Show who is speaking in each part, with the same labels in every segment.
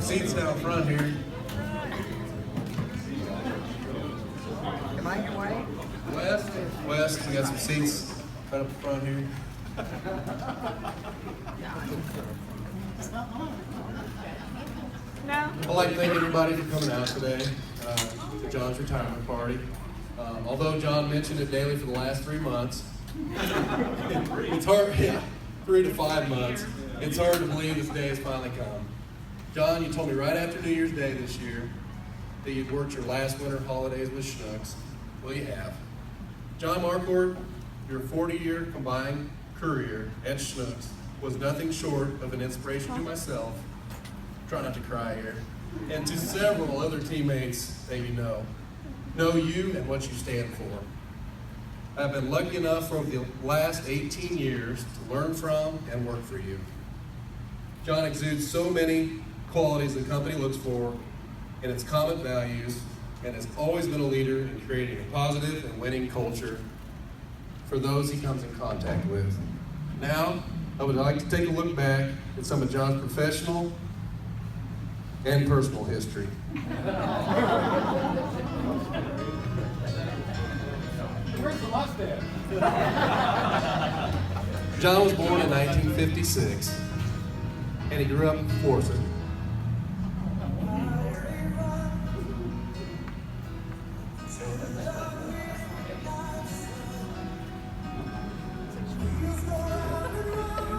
Speaker 1: seats down front here.
Speaker 2: Am I your way?
Speaker 1: West, we got some seats right up front here.
Speaker 2: No.
Speaker 1: I'd like to thank everybody for coming out today to John's retirement party. Although John mentioned it daily for the last 3 months, it's hard, 3 to 5 months. It's hard to believe this day has finally come. John, you told me right after New Year's Day this year that you'd worked your last winter holidays with Schnucks. Well, you have. John Marquart, your 40-year combined career at Schnucks was nothing short of an inspiration to myself, try not to cry here, and to several other teammates that you know you and what you stand for. I've been lucky enough over the last 18 years to learn from and work for you. John exudes so many qualities the company looks for in its common values and has always been a leader in creating a positive and winning culture for those he comes in contact with. Now, I would like to take a look back at some of John's professional and personal history.
Speaker 3: Where's the mustache?
Speaker 1: John was born in 1956, and he grew up in Forsyth.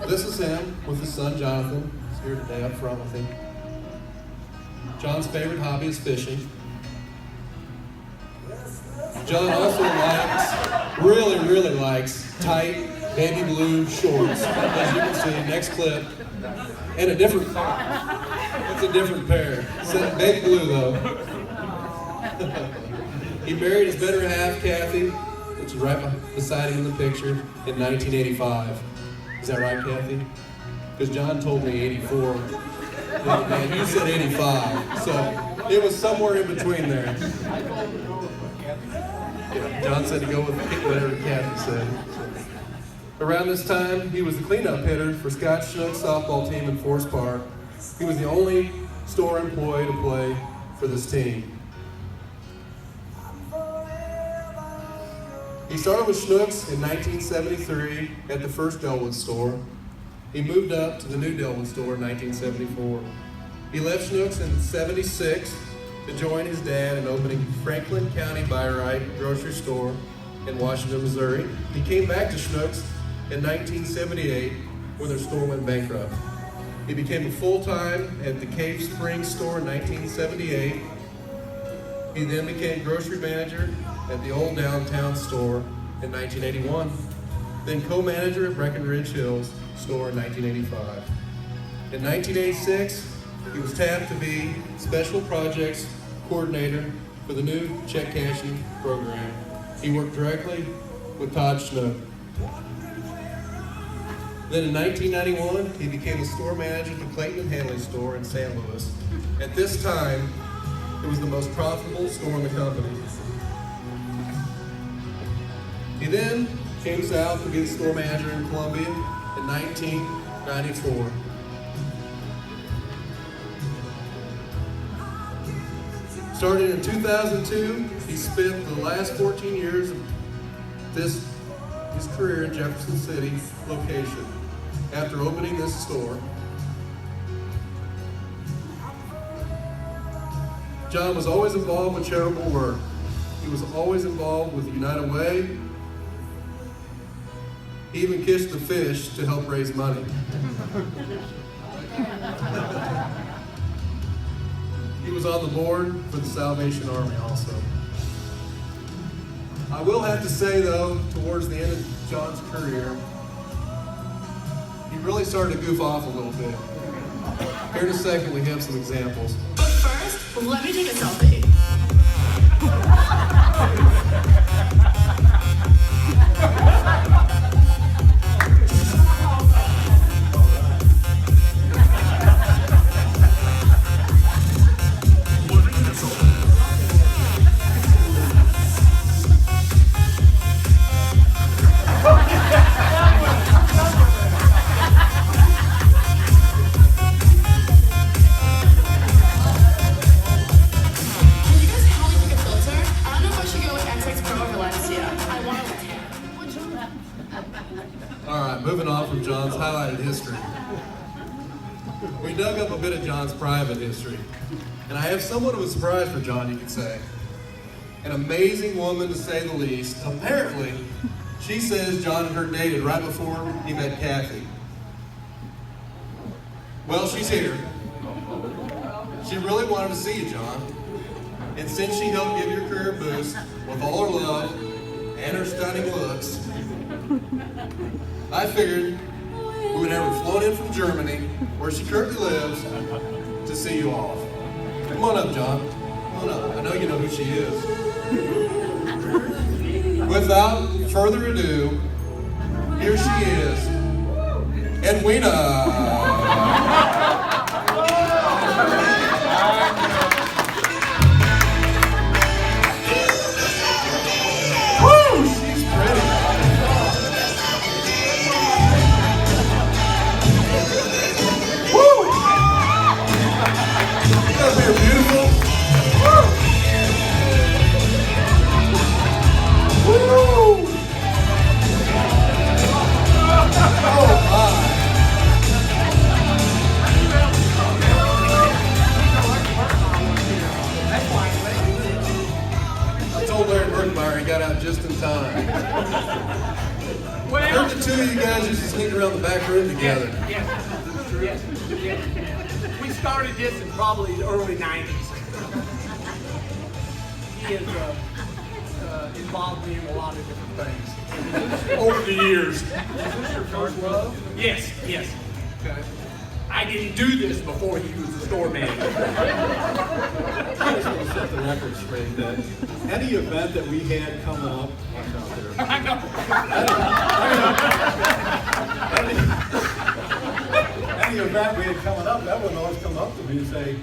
Speaker 1: This is him with his son Jonathan. He's here today up front with him. John's favorite hobby is fishing. John also really likes tight baby blue shorts, as you can see, next clip. And it's a different pair. It's baby blue though. He married his better half, Kathy, which is right beside him in the picture, in 1985. Is that right, Kathy? Because John told me 84. And you said 85. So it was somewhere in between there. Yeah, John said to go with whatever Kathy said. Around this time, he was the cleanup hitter for Scott Schnuck's softball team in Forest Park. He was the only store employee to play for this team. He started with Schnucks in 1973 at the first Delwood store. He moved up to the new Delwood store in 1974. He left Schnucks in '76 to join his dad in opening Franklin County Buy-Right grocery store in Washington, Missouri. He came back to Schnucks in 1978 when their store went bankrupt. He became a full-time at the Cave Springs store in 1978. He then became grocery manager at the old downtown store in 1981, then co-manager at Breckenridge Hills store in 1985. In 1986, he was tapped to be special projects coordinator for the new check cashing program. He worked directly with Todd Schnuck. Then in 1991, he became a store manager at the Clayton and Hanley store in St. Louis. At this time, it was the most profitable store in the company. He then came south to be the store manager in Columbia in 1994. Starting in 2002, he spent the last 14 years of his career in Jefferson City location after opening this store. John was always involved with charitable work. He was always involved with United Way. He even kissed the fish to help raise money. He was on the board for the Salvation Army also. I will have to say though, towards the end of John's career, he really started to goof off a little bit. Here in a second we have some examples.
Speaker 4: But first, let me take a selfie.
Speaker 1: a bit of John's private history. And I have somewhat of a surprise for John, you could say. An amazing woman, to say the least. Apparently, she says John and her dated right before he met Kathy. Well, she's here. She really wanted to see you, John. And since she helped give your career a boost with all her love and her stunning looks, I figured we would have her flown in from Germany, where she currently lives, to see you off. Come on up, John. Come on up. I know you know who she is. Without further ado, here she is, Edwina. Woo! She's pretty. Woo! You guys are beautiful. Woo! Woo! Oh my! I told Larry Bergmeyer he got out just in time. I heard the two of you guys used to sneak around the back room together.
Speaker 3: Yes. We started this in probably the early 90s. He has involved me in a lot of different things over the years. Is this your first love? Yes. Okay. I didn't do this before he was the store manager.
Speaker 5: I just want to set the record straight that any event that we had coming up, watch out there.
Speaker 3: I know.
Speaker 5: Any event we had coming up, that would always come up to me and say,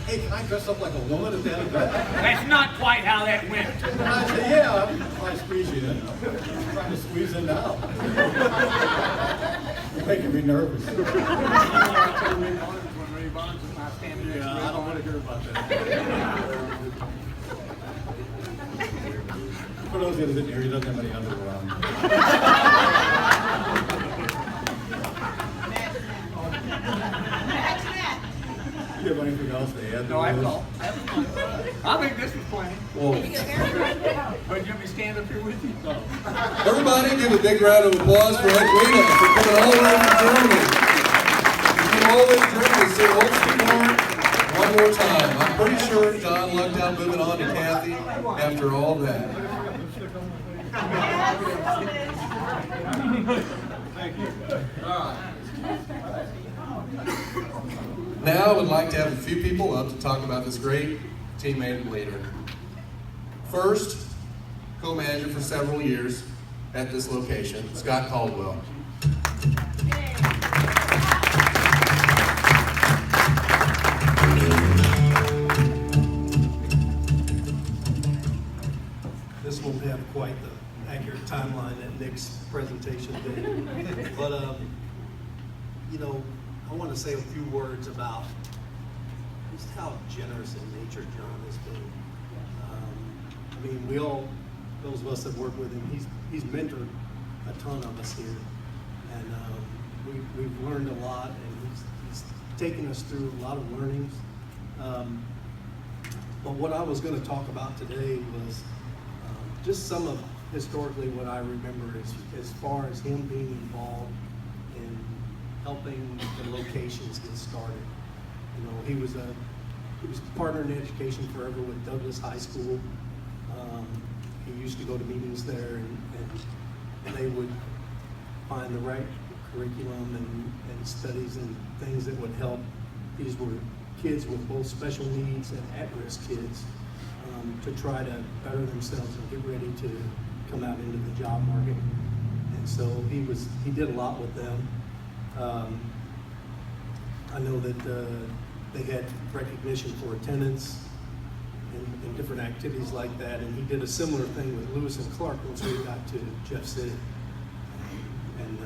Speaker 5: "Hey, can I dress up like a woman at that event?"
Speaker 3: That's not quite how that went.
Speaker 5: And I say, "Yeah, I'll squeeze you in. I'm trying to squeeze in now." You're making me nervous. Yeah, I don't want to hear about that. For those of you that didn't hear, he doesn't have any underwear on. Do you have anything else to add?
Speaker 3: No, that's all. I think this was plenty.
Speaker 1: Whoa.
Speaker 3: But you want me to stand up here with you? No.
Speaker 1: Everybody give a big round of applause for Edwina for coming all the way from Germany. She's come all the way to Germany to see old sweetheart one more time. I'm pretty sure John lucked out moving on to Kathy after all that.
Speaker 5: Thank you.
Speaker 1: All right. Now I would like to have a few people up to talk about this great teammate and leader. First, co-manager for several years at this location, Scott Caldwell.
Speaker 6: This won't have quite the accurate timeline that Nick's presentation did. But, I want to say a few words about just how generous in nature John has been. Those of us that work with him, he's mentored a ton of us here. And we've learned a lot, and he's taken us through a lot of learnings. But what I was going to talk about today was just some of historically what I remember as far as him being involved in helping the locations get started. He was partner in education forever with Douglas High School. He used to go to meetings there, and they would find the right curriculum and studies and things that would help. These were kids with both special needs and at-risk kids to try to better themselves and get ready to come out into the job market. And so he did a lot with them. I know that they had recognition for attendance and different activities like that, and he did a similar thing with Lewis and Clark once we got to Jeff City. And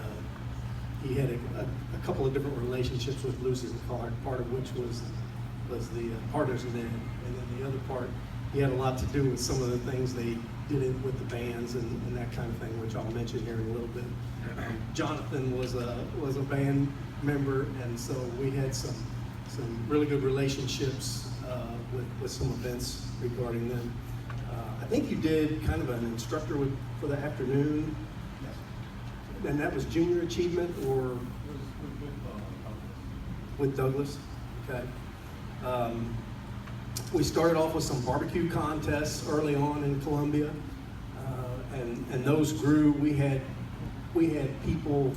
Speaker 6: he had a couple of different relationships with Lewis and Clark, part of which was the partners in there, and then the other part, he had a lot to do with some of the things they did with the bands and that kind of thing, which I'll mention here in a little bit. Jonathan was a band member, and so we had some some really good relationships with some events regarding them. I think you did kind of an instructor for the afternoon, and that was junior achievement or with Douglas. Okay. We started off with some barbecue contests early on in Columbia, and those grew. We had people.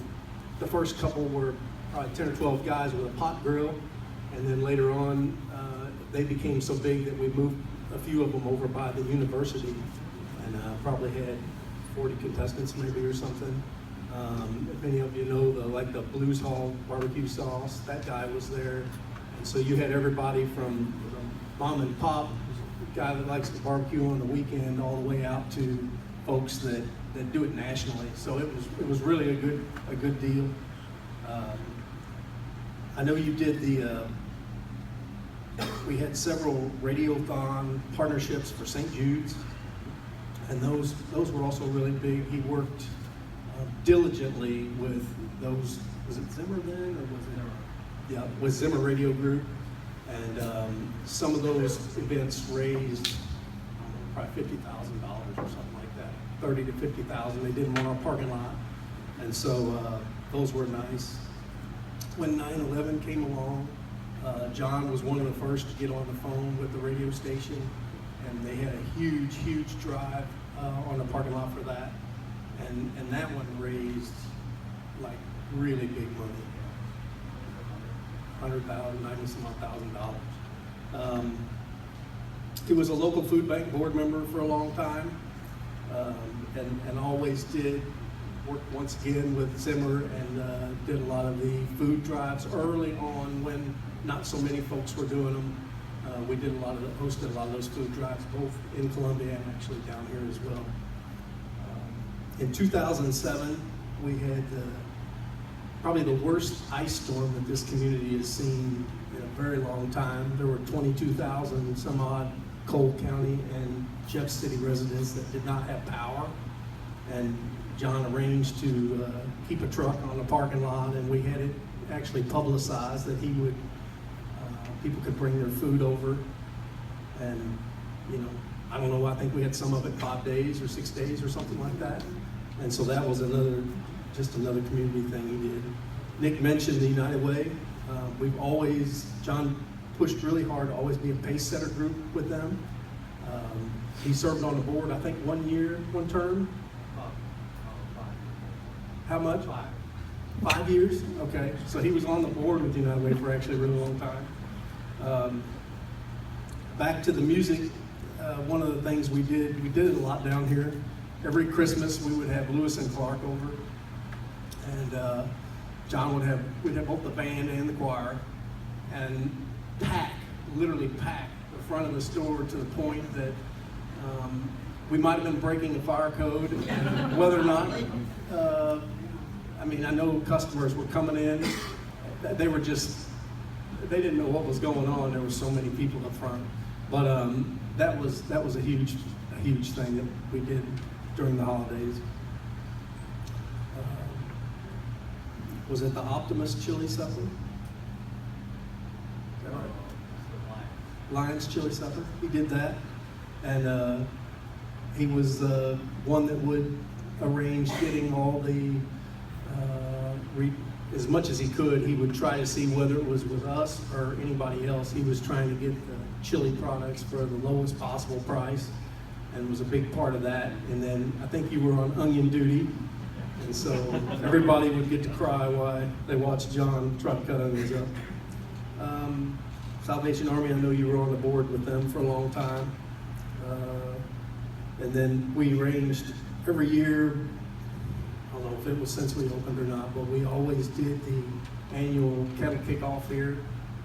Speaker 6: The first couple were probably 10 or 12 guys with a pot grill, and then later on they became so big that we moved a few of them over by the university, and probably had 40 contestants maybe or something. If any of you know the Blues Hall barbecue sauce, that guy was there. And so you had everybody from mom and pop, guy that likes to barbecue on the weekend, all the way out to folks that do it nationally. So it was really a good deal. I know you did we had several radiothon partnerships for St. Jude's, and those were also really big. He worked diligently with those. Was it Zimmer then, or was it? Yeah, with Zimmer Radio Group, and some of those events raised probably $50,000 or something like that, 30 to 50,000. They did them on our parking lot, and so those were nice. When 9/11 came along, John was one of the first to get on the phone with the radio station, and they had a huge drive on the parking lot for that, and that one raised like really big money, $100,000, $90,000. He was a local food bank board member for a long time, and always did work once again with Zimmer, and did a lot of the food drives early on when not so many folks were doing them. We did hosted a lot of those food drives, both in Columbia and actually down here as well. In 2007, we had probably the worst ice storm that this community has seen in a very long time. There were 22,000 some odd Cole County and Jeff City residents that did not have power, and John arranged to keep a truck on the parking lot, and we had it actually publicized that he would, people could bring their food over, and I don't know, I think we had some of it 5 days or 6 days or something like that, and so that was just another community thing he did. Nick mentioned the United Way. John pushed really hard to always be a pace setter group with them. He served on the board, I think, 1 year, one term. How much? 5 years? Okay, so he was on the board with the United Way for actually a really long time. Back to the music, one of the things we did it a lot down here. Every Christmas we would have Lewis and Clark over, and John we'd have both the band and the choir, and literally pack the front of the store to the point that we might have been breaking a fire code, and whether or not, I know customers were coming in, they didn't know what was going on. There were so many people up front, but that was a huge thing that we did during the holidays. Was it the Optimist Chili Supper? Is that right? Lions Chili Supper. He did that, and he was the one that would arrange getting all the, as much as he could, he would try to see whether it was with us or anybody else. He was trying to get the chili products for the lowest possible price, and was a big part of that. And then I think you were on onion duty, and so everybody would get to cry while they watched John try to cut onions up. Salvation Army, I know you were on the board with them for a long time. And then we arranged every year, I don't know if it was since we opened or not, but we always did the annual kettle kickoff here,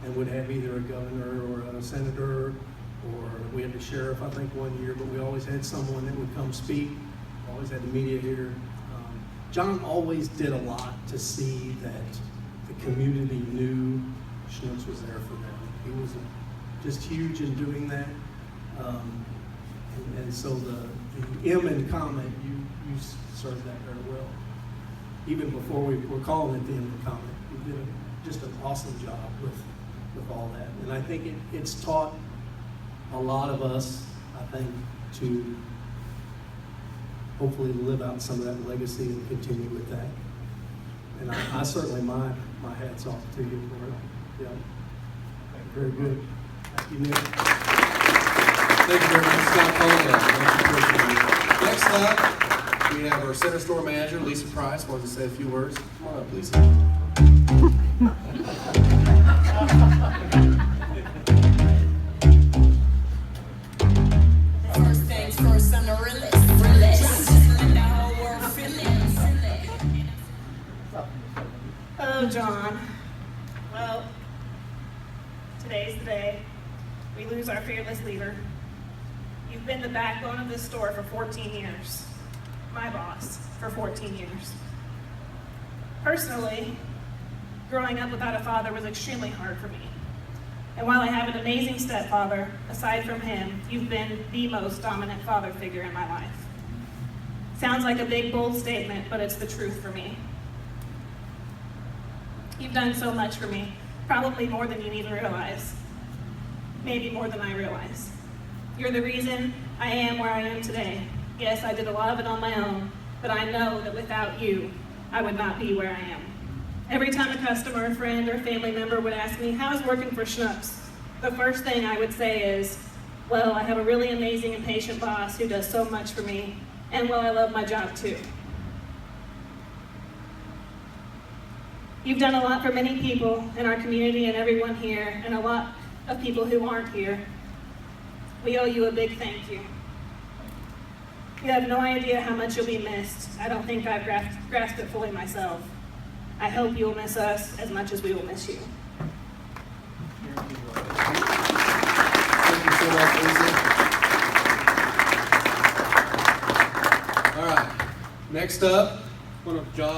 Speaker 6: and would have either a governor or a senator, or we had the sheriff, I think, 1 year, but we always had someone that would come speak. Always had the media here. John always did a lot to see that the community knew Schnutz was there for them. He was just huge in doing that. And so the M in Comet, you served that very well. Even before we were calling it the M in Comet, you did just an awesome job with all that. And I think it's taught a lot of us, I think, to hopefully live out some of that legacy and continue with that. And I certainly, my hat's off to you for it. Yeah. Very good. Thank you, Nick.
Speaker 1: Thank you very much, Scott Polio. Next up, we have our center store manager, Lisa Price, wants to say a few words. Come on up, Lisa.
Speaker 7: First things first, I'm the realest. Just let the whole world feel it.
Speaker 8: Oh, John. Well, today's the day we lose our fearless leader. You've been the backbone of this store for 14 years. My boss for 14 years. Personally, growing up without a father was extremely hard for me. And while I have an amazing stepfather, aside from him, you've been the most dominant father figure in my life. Sounds like a big, bold statement, but it's the truth for me. You've done so much for me, probably more than you even realize. Maybe more than I realize. You're the reason I am where I am today. Yes, I did a lot of it on my own, but I know that without you, I would not be where I am. Every time a customer, friend, or family member would ask me, how's working for Schnucks? The first thing I would say is, well, I have a really amazing and patient boss who does so much for me, and well, I love my job too. You've done a lot for many people in our community and everyone here, and a lot of people who aren't here. We owe you a big thank you. You have no idea how much you'll be missed. I don't think I've grasped it fully myself. I hope you'll miss us as much as we will miss you.
Speaker 1: Thank you so much, Lisa. All right, next up, one of John's